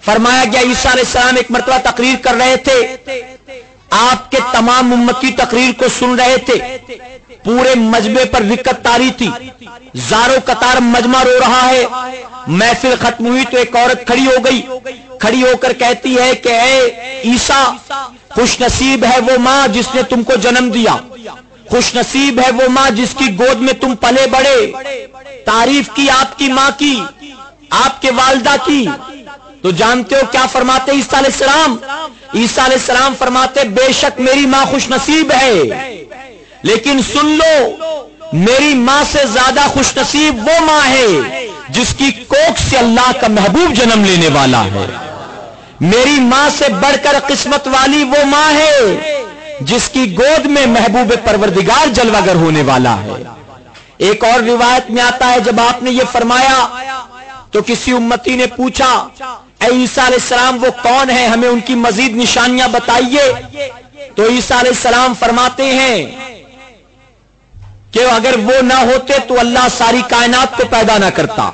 فرمایا گیا عیسیٰ علیہ السلام ایک مرتبہ تقریر کر رہے تھے، آپ کے تمام امتی تقریر کو سن رہے تھے، پورے مجمع پر رکت تاری تھی، زاروں قطار مجمع رو رہا ہے۔ محفل ختم ہوئی تو ایک عورت کھڑی ہو گئی، کھڑی ہو کر کہتی ہے کہ اے عیسیٰ، خوش نصیب ہے وہ ماں جس نے تم کو جنم دیا، خوش نصیب ہے وہ ماں جس کی گود میں تم پلے بڑے۔ تعریف کی آپ کی ماں کی، آپ کے والدہ کی، تو جانتے ہو کیا فرماتے عیسیٰ علیہ السلام؟ عیسیٰ علیہ السلام فرماتے بے شک میری ماں خوش نصیب ہے، لیکن سن لو میری ماں سے زیادہ خوش نصیب وہ ماں ہے جس کی کوکھ سے اللہ کا محبوب جنم لینے والا ہے۔ میری ماں سے بڑھ کر قسمت والی وہ ماں ہے جس کی گود میں محبوب پروردگار جلوہ گر ہونے والا ہے۔ ایک اور روایت میں آتا ہے جب آپ نے یہ فرمایا تو کسی امتی نے پوچھا اے عیسیٰ علیہ السلام وہ کون ہے، ہمیں ان کی مزید نشانیاں بتائیے۔ تو عیسیٰ علیہ السلام فرماتے ہیں کہ اگر وہ نہ ہوتے تو اللہ ساری کائنات کو پیدا نہ کرتا۔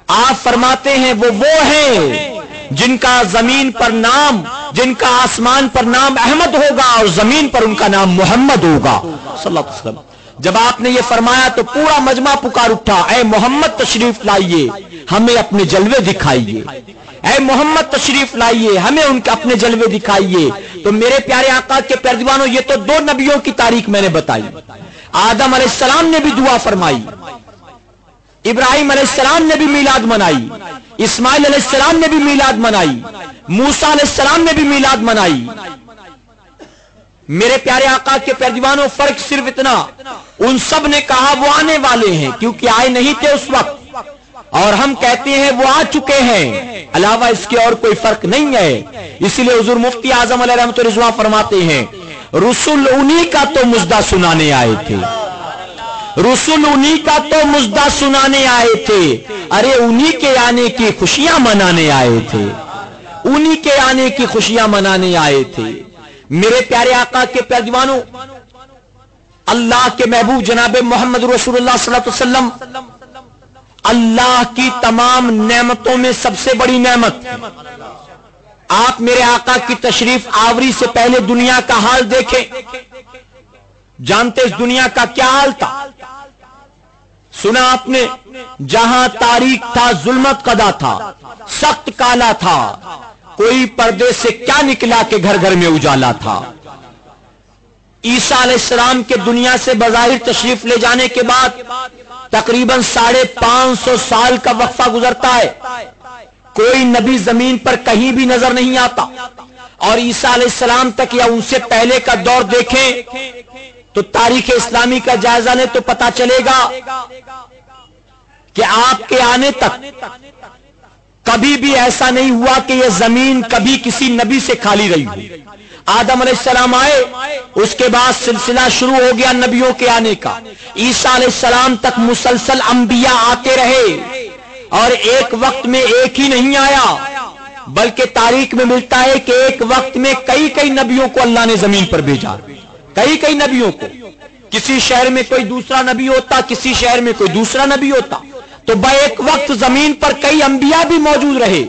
آپ فرماتے ہیں وہ ہیں جن کا زمین پر نام، جن کا آسمان پر نام احمد ہوگا اور زمین پر ان کا نام محمد ہوگا صلی اللہ علیہ وسلم۔ جب آپ نے یہ فرمایا تو پورا مجمع پکار اٹھا اے محمد تشریف لائیے، ہمیں اپنے جلوے دکھائیے، اے محمد تشریف لائیے، ہمیں ان کے اپنے جلوے دکھائیے۔ تو میرے پیارے آقا کے پیارے دیوانوں، یہ تو دو نبیوں کی تاریخ میں نے بتائی۔ آدم علیہ السلام نے بھی دعا فرمائی، ابراہیم علیہ السلام نے بھی میلاد منائی، اسماعیل علیہ السلام نے بھی میلاد منائی، موسیٰ علیہ السلام نے بھی میلاد منائی۔ میرے پیارے آقا کے پیارے دیوانوں، فرق صرف اتنا، ان سب نے کہا وہ آنے والے ہیں کیونکہ آئے نہیں تھے اس وقت، اور ہم کہتے ہیں وہ آ چکے ہیں، علاوہ اس کے اور کوئی فرق نہیں ہے۔ اسی لیے حضور مفتی اعظم علیہ رحمۃ رضوان فرماتے ہیں رسول انہی کا تو مژدہ سنانے آئے تھے، رسول انہی کا تو مژدہ سنانے آئے تھے، ارے انہی کے آنے کی خوشیاں منانے آئے تھے، انہی کے آنے کی خوشیاں منانے آئے تھے۔ میرے پیارے آقا کے پیارے دیوانوں، اللہ کے محبوب جناب محمد رسول اللہ صلی اللہ علیہ وسلم اللہ کی تمام نعمتوں میں سب سے بڑی نعمت۔ آپ میرے آقا کی تشریف آوری سے پہلے دنیا کا حال دیکھیں، جانتے اس دنیا کا کیا حال تھا؟ سنا آپ نے، جہاں تاریک تھا، ظلمت قدا تھا، سخت کالا تھا، کوئی پردے سے کیا نکلا کہ گھر گھر میں اجالا تھا۔ عیسیٰ علیہ السلام کے دنیا سے بظاہر تشریف لے جانے کے بعد تقریباً 550 سال کا وقفہ گزرتا ہے، کوئی نبی زمین پر کہیں بھی نظر نہیں آتا، اور عیسیٰ علیہ السلام تک یا ان سے پہلے کا دور دیکھیں تو تاریخ اسلامی کا جائزہ لیں تو پتا چلے گا کہ آپ کے آنے تک کبھی بھی ایسا نہیں ہوا کہ یہ زمین کبھی کسی نبی سے خالی رہی ہو۔ آدم علیہ السلام آئے، اس کے بعد سلسلہ شروع ہو گیا نبیوں کے آنے کا، عیسیٰ علیہ السلام تک مسلسل انبیاء آتے رہے، اور ایک وقت میں ایک ہی نہیں آیا، بلکہ تاریخ میں ملتا ہے کہ ایک وقت میں کئی نبیوں کو اللہ نے زمین پر بھیجا، کئی نبیوں کو۔ کسی شہر میں کوئی دوسرا نبی ہوتا، کسی شہر میں کوئی دوسرا نبی ہوتا، تو ایک وقت زمین پر کئی انبیاء بھی موجود رہے۔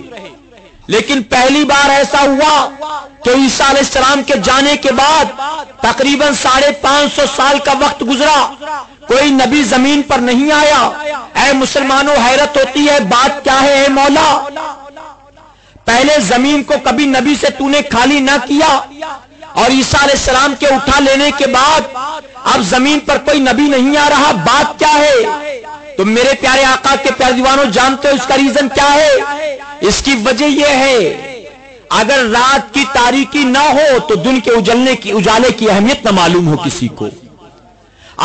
لیکن پہلی بار ایسا ہوا کہ عیسیٰ علیہ السلام کے جانے کے بعد تقریباً 550 سال کا وقت گزرا، کوئی نبی زمین پر نہیں آیا۔ اے مسلمانوں، حیرت ہوتی ہے، بات کیا ہے اے مولا؟ پہلے زمین کو کبھی نبی سے تو نے خالی نہ کیا، اور عیسیٰ علیہ السلام کے اٹھا لینے کے بعد اب زمین پر کوئی نبی نہیں آ رہا، بات کیا ہے؟ تو میرے پیارے آقا کے پیارے دیوانوں، جانتے ہو اس کا ریزن کیا ہے؟ اس کی وجہ یہ ہے اگر رات کی تاریکی نہ ہو تو دن کے اجالے کی اہمیت نہ معلوم ہو کسی کو،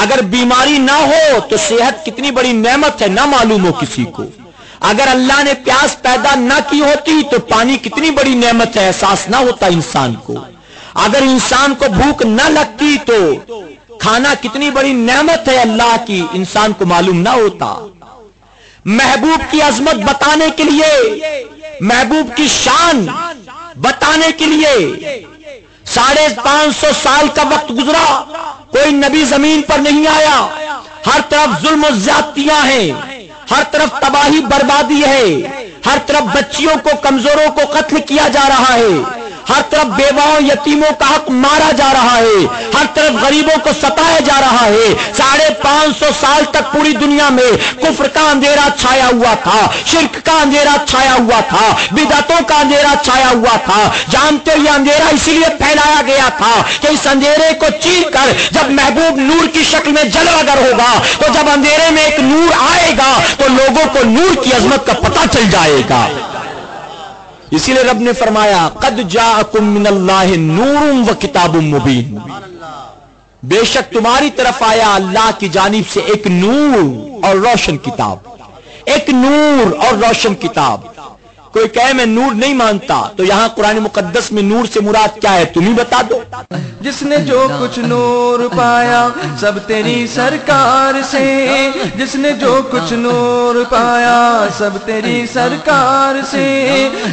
اگر بیماری نہ ہو تو صحت کتنی بڑی نعمت ہے نہ معلوم ہو کسی کو، اگر اللہ نے پیاس پیدا نہ کی ہوتی تو پانی کتنی بڑی نعمت ہے احساس نہ ہوتا انسان کو، اگر انسان کو بھوک نہ لگتی تو کھانا کتنی بڑی نعمت ہے اللہ کی انسان کو معلوم نہ ہوتا۔ محبوب کی عظمت بتانے کے لیے، محبوب کی شان بتانے کے لیے 550 سال کا وقت گزرا، کوئی نبی زمین پر نہیں آیا، ہر طرف ظلم و زیادتیاں ہیں، ہر طرف تباہی بربادی ہے، ہر طرف بچیوں کو کمزوروں کو قتل کیا جا رہا ہے، ہر طرف بیواؤں یتیموں کا حق مارا جا رہا ہے، ہر طرف غریبوں کو ستایا جا رہا ہے۔ 550 سال تک پوری دنیا میں کفر کا اندھیرا چھایا ہوا تھا، شرک کا اندھیرا چھایا ہوا تھا، بدعتوں کا اندھیرا چھایا ہوا تھا۔ جانتے ہو یہ اندھیرا اسی لیے پھیلایا گیا تھا کہ اس اندھیرے کو چیر کر جب محبوب نور کی شکل میں جلوہ گر ہوگا تو جب اندھیرے میں ایک نور آئے گا تو لوگوں کو نور کی عظمت کا پتہ چل جائے گا۔ اسی لیے رب نے فرمایا قد جاءکم من اللہ نور و کتاب مبین، بے شک تمہاری طرف آیا اللہ کی جانب سے ایک نور اور روشن کتاب، ایک نور اور روشن کتاب۔ کوئی کہے میں نور نہیں مانتا تو یہاں قرآن مقدس میں نور سے مراد کیا ہے تم ہی بتا دو۔ جس نے جو کچھ نور پایا سب تیری سرکار سے، جس نے جو کچھ نور پایا سب تیری سرکار سے،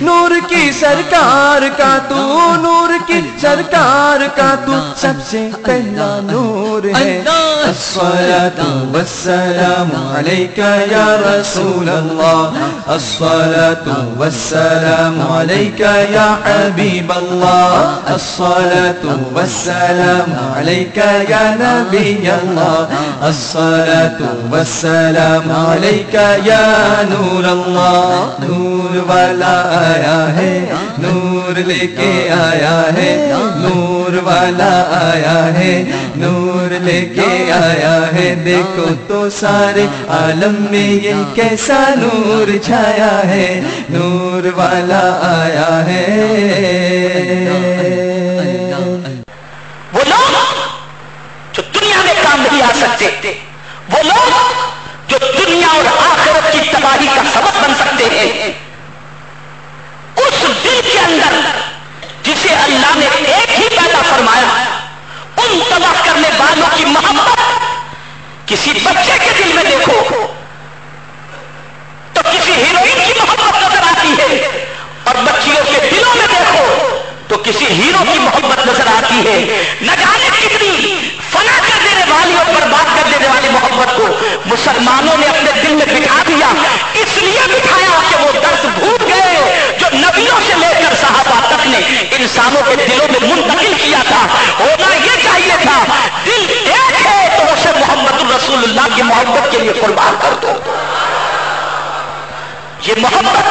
نور کی سرکار کا تو، نور کی سرکار کا تو سب سے پہلا نور ہے۔ الصلاۃ والسلام علیک یا رسول اللہ، الصلاۃ والسلام علیک یا حبیب اللہ، الصلاۃ والسلام علیک یا نبی اللہ، الصلاۃ والسلام علیک یا نور اللہ۔ نور والا آیا ہے، نور لے کے آیا ہے، نور والا آیا ہے، نور لے کے آیا ہے۔ دیکھو تو سارے عالم میں یہ کیسا نور چھایا ہے، نور والا آیا ہے۔ وہ لوگ جو دنیا میں کام نہیں آ سکتے، وہ لوگ جو دنیا اور آخرت کی تباہی کا سبب بن سکتے ہیں، اس دل کے اندر جسے اللہ نے ایک ہی پیدا فرمایا، ان تباہ کرنے والوں کی محبت کسی بچے کے دل میں دیکھو تو کسی ہیروئن کی محبت نظر آتی ہے، اور بچیوں کے دلوں میں دیکھو تو کسی ہیرو کی محبت نظر آتی ہے۔ نہ جانے کتنی فنا کر دینے والی اور برباد کر دینے والی محبت کو مسلمانوں نے اپنے دل میں بٹھا دیا، اس لیے بٹھایا کہ وہ درد بھول گئے جو نبیوں سے لے کر صحابہ تک نے انسانوں کے دلوں میں منتقل کیا تھا۔ ہونا یہ چاہیے تھا دل ایک ہے تو اسے محمد الرسول اللہ کی محبت کے لیے قربان کر دو۔ یہ محبت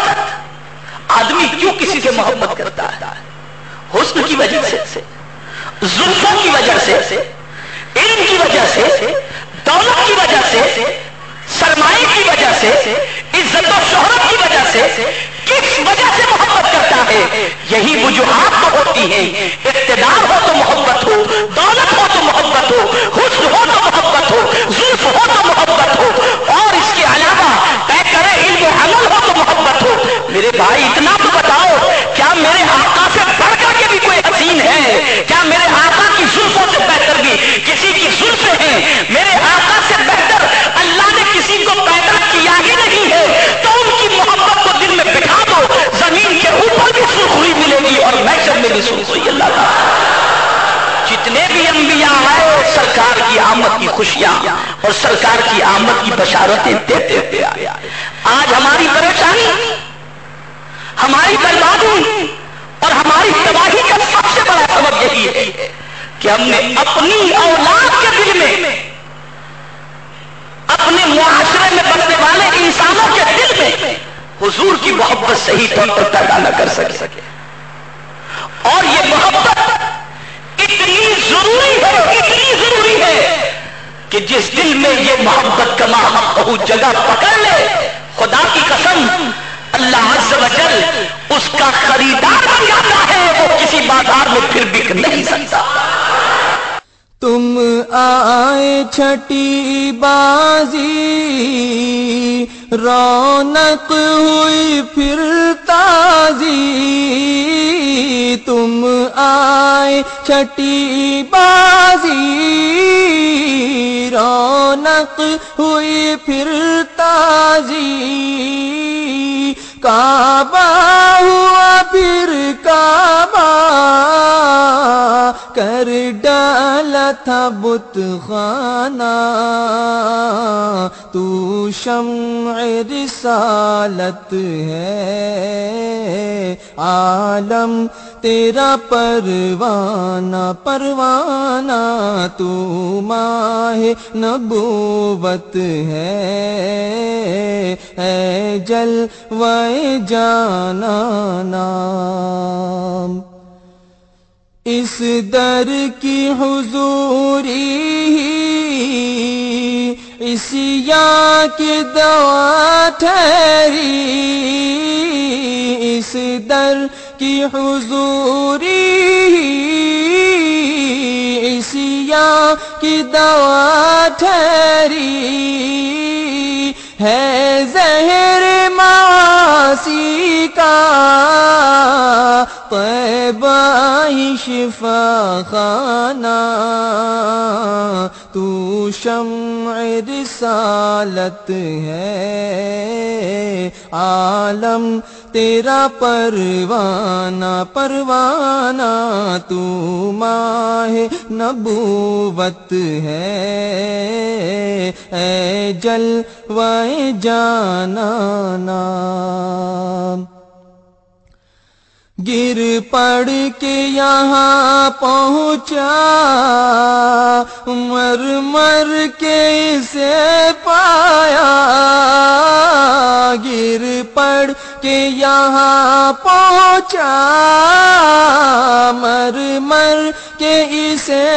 آدمی کیوں کسی سے محبت کرتا ہے؟ حسن کی وجہ سے، زلفوں کی وجہ سے، علم کی وجہ سے، دولت کی وجہ سے، سرمایہ کی وجہ سے، عزت و شہرت کی وجہ سے، کس وجہ سے محبت کرتا ہے؟ یہی وجوہات تو ہوتی ہیں، اقتدار ہو تو محبت ہو، دولت ہو تو محبت ہو، حسن ہو تو محبت ہو، زلف ہو تو محبت ہو، اور اس کے علاوہ طے کرے علم و عمل ہو تو محبت ہو۔ میرے بھائی اتنا تو بتاؤ، کیا میرے آقا سے بڑھ کر کے بھی کوئی حسین ہے؟ کیا میرے آقا کی زلفوں سے بہتر بھی کسی کی زلفیں ہیں؟ میرے آقا سے بہتر اللہ نے کسی کو پیدا کیا ہی نہیں ہے، تو ان کی محبت کو دل میں بٹھا دو، زمین کے اوپر بھی سرخری ملے گی اور محشر میں بھی سرخری۔ اللہ کا جتنے بھی انبیاء آئے سرکار کی آمد کی خوشیاں اور سرکار کی آمد کی بشارتیں دیتے ہوئے آئے۔ آج ہماری پریشانی، ہماری بربادی اور ہماری تباہی کا سب سے بڑا سبب یہی ہے کہ ہم نے اپنی اولاد کے دل میں، اپنے معاشرے میں بسنے والے انسانوں کے دل میں حضور کی محبت صحیح طور پر پیدا نہ کر سکے۔ اور یہ محبت اتنی ضروری ہے کہ جس دل میں یہ محبت کما بہت جگہ پکڑ لے، خدا کی قسم اللہ عز و جل اس کا خریدار بن جاتا ہے، وہ کسی بازار میں پھر بک نہیں سکتا۔ تم آئے چھٹی بازی، رونق ہوئی پھر تازی، تم آئے چھٹی بازی، رونق ہوئی پھر تازی، کعبہ ہوا پھر کعبہ، کر ڈالا تھا بت خانہ، تو شمع رسالت ہے، عالم تیرا پروانہ پروانہ، تو ماہ نبوت ہے، اے جلوہ جانانا۔ اس در کی حضوری عصیاں کی دوا ٹھہری، اس در کی حضوری عصیاں کی دوا ٹھہری، ہے زہر معاصی کا طیبہ ہی شفا خانہ، تو شمع رسالت ہے، عالم تیرا پروانہ پروانہ، تو ماہ نبوت ہے، اے جلوہ جانانا۔ گر پڑ کے یہاں پہنچا، مر مر کے اسے پایا، گر پڑ کے یہاں پہنچا، مر مر کے اسے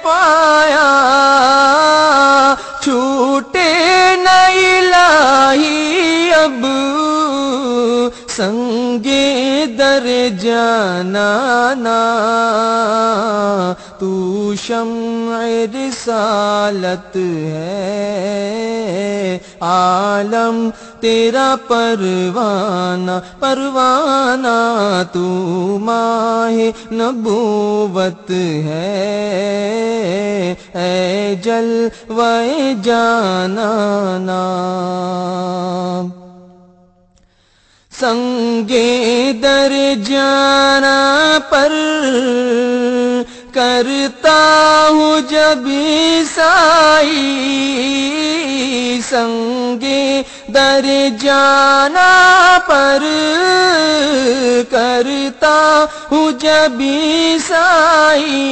پایا، چھوٹے نہ الہی اب سنگے در جانانا، تو شمع رسالت ہے، عالم تیرا پروانہ پروانہ، تو ماہ نبوت ہے، اے جلوہ جانانا۔ سنگے در جانا پر کرتا ہوں جب عیسائی، سنگے در جانا پر کرتا ہوں جب عیسائی،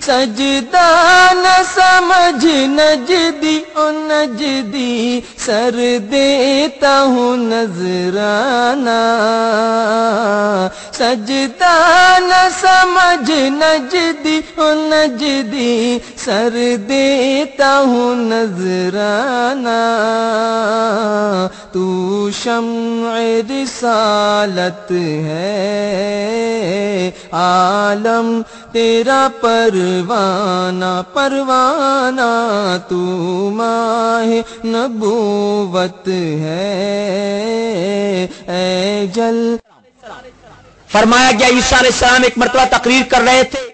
سجدہ نہ سمجھ نجدی او نجدی، سر دیتا ہوں نذرانہ، سجدہ نہ سمجھ نجدی او نجدی، سر دیتا ہوں نذرانہ، تو شمع رسالت ہے، عالم تیرا پروانہ پروانہ، تو ماہ نبوت ہے، اے جل۔ فرمایا گیا عیسیٰ علیہ السلام ایک مرتبہ تقریر کر رہے تھے،